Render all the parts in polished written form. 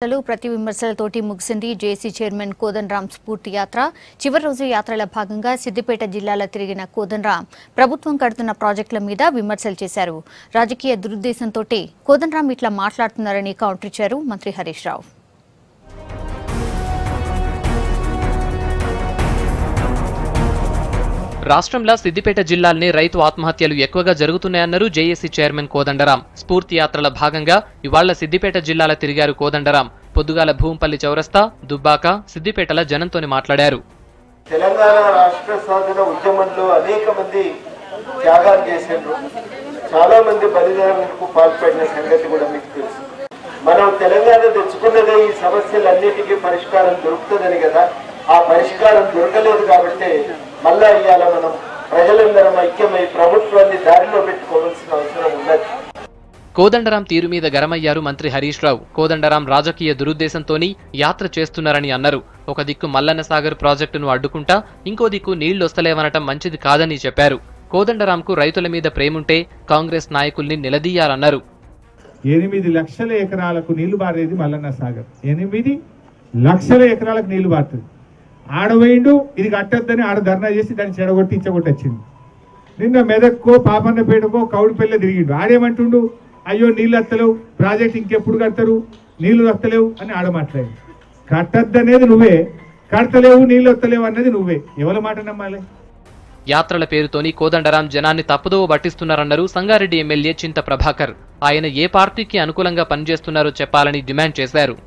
ప్రతి విమర్శలతోటి ముగిసింది జేసీ చైర్మన్ కోదండరాం స్ఫూర్తి యాత్ర. చివరి రోజు యాత్రల భాగంగా సిద్దిపేట జిల్లాలో తిరిగిన కోదండరాం ప్రభుత్వం కడుతున్న ప్రాజెక్టుల మీద విమర్శలు చేశారు. రాజకీయ దురుద్దేశంతోటి కోదండరాం ఇట్లా మాట్లాడుతున్నారని కౌంటర్ ఇచ్చారు మంత్రి హరీష్ రావు. రాష్ట్రంలో సిద్దిపేట జిల్లాలోనే రైతు ఆత్మహత్యలు ఎక్కువగా జరుగుతున్నాయన్నారు జేఏసీ చైర్మన్ కోదండరాం. స్ఫూర్తి యాత్రల భాగంగా ఇవాళ సిద్దిపేట జిల్లాలో తిరిగారు కోదండరాం. పొద్దుగాల భూంపల్లి చౌరస్తా, దుబ్బాక, సిద్దిపేటల జనంతోని మాట్లాడారు. తెలంగాణ రాష్ట్ర సాధన ఉద్యమంలో అనేక మంది త్యాగాలు చేశారు. చాలా మంది బలిదానాలకు పాల్పడిన సంగతి కూడా మీకు తెలుసు. మనం తెలంగాణ తెచ్చుకున్నదే ఈ సమస్యలన్నిటికీ పరిష్కారం దొరుకుతుందని కదా. ఆ పరిష్కారం దొరకలేదు కాబట్టి మళ్ళా ఇవాళ మనం ప్రజలందరం ఐక్యమై ప్రభుత్వాన్ని దారిలో పెట్టుకోవాల్సిన అవసరం ఉన్నది. కోదండరాం తీరు మీద గరమయ్యారు మంత్రి హరీష్ రావు. కోదండరాం రాజకీయ దురుద్దేశంతోని యాత్ర చేస్తున్నారని అన్నారు. ఒక దిక్కు మల్లన్న సాగర్ ప్రాజెక్టును అడ్డుకుంటా ఇంకో దిక్కు నీళ్లొస్తలేవనటం మంచిది కాదని చెప్పారు. కోదండరాంకు రైతుల మీద ప్రేముంటే కాంగ్రెస్ నాయకుల్ని నిలదీయాలన్నారు. 8 లక్షల ఎకరాలకు నీళ్లు బారేది మల్లన్న సాగర్. 8 లక్షల ఎకరాలకు నీళ్లు బారుతుంది. ఆడవేయండు ఇది కట్టొద్దని ఆడ ధర్నా చేసి దాన్ని చెడగొట్టి ఇచ్చగొట్టి వచ్చింది. నిన్న మెదక్కో పాపన్నపేటకో కౌడిపల్లె తిరిగిండు. ఆడేమంటుండు, అయ్యో నీళ్ళు వస్తలేవు, ప్రాజెక్ట్ ఇంకెప్పుడు కడతారు, నీళ్లు వస్తలేవు అని ఆడ మాట్లాడి. కట్టద్దనేది నువ్వే, కడతలేవు నీళ్ళు వస్తలేవు అన్నది నువ్వే. ఎవరి మాట నమ్మాలి? యాత్రల పేరుతోని కోదండరాం జనాన్ని తప్పుదోవ పట్టిస్తున్నారన్నారు సంగారెడ్డి ఎమ్మెల్యే చింత ప్రభాకర్. ఆయన ఏ పార్టీకి అనుకూలంగా పనిచేస్తున్నారో చెప్పాలని డిమాండ్ చేశారు.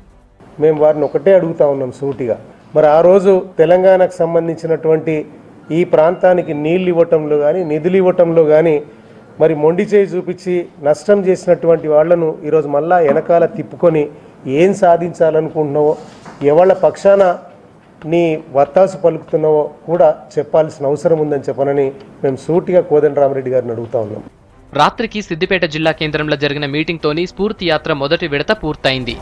మేము వారిని ఒకటే అడుగుతా ఉన్నాం సూటిగా. మరి ఆ రోజు తెలంగాణకు సంబంధించినటువంటి ఈ ప్రాంతానికి నీళ్ళు ఇవ్వటంలో కానీ నిధులు ఇవ్వటంలో కానీ మరి మొండి చేయి చూపించి నష్టం చేసినటువంటి వాళ్లను ఈరోజు మళ్ళా వెనకాల తిప్పుకొని ఏం సాధించాలనుకుంటున్నావో, ఎవళ్ళ పక్షాన నీ వత్తాసు పలుకుతున్నావో కూడా చెప్పాల్సిన అవసరం ఉందని చెప్పనని మేము సూటిగా కోదండరామరెడ్డి గారిని అడుగుతా ఉన్నాం. రాత్రికి సిద్దిపేట జిల్లా కేంద్రంలో జరిగిన మీటింగ్తోని స్ఫూర్తి యాత్ర మొదటి విడత పూర్తయింది.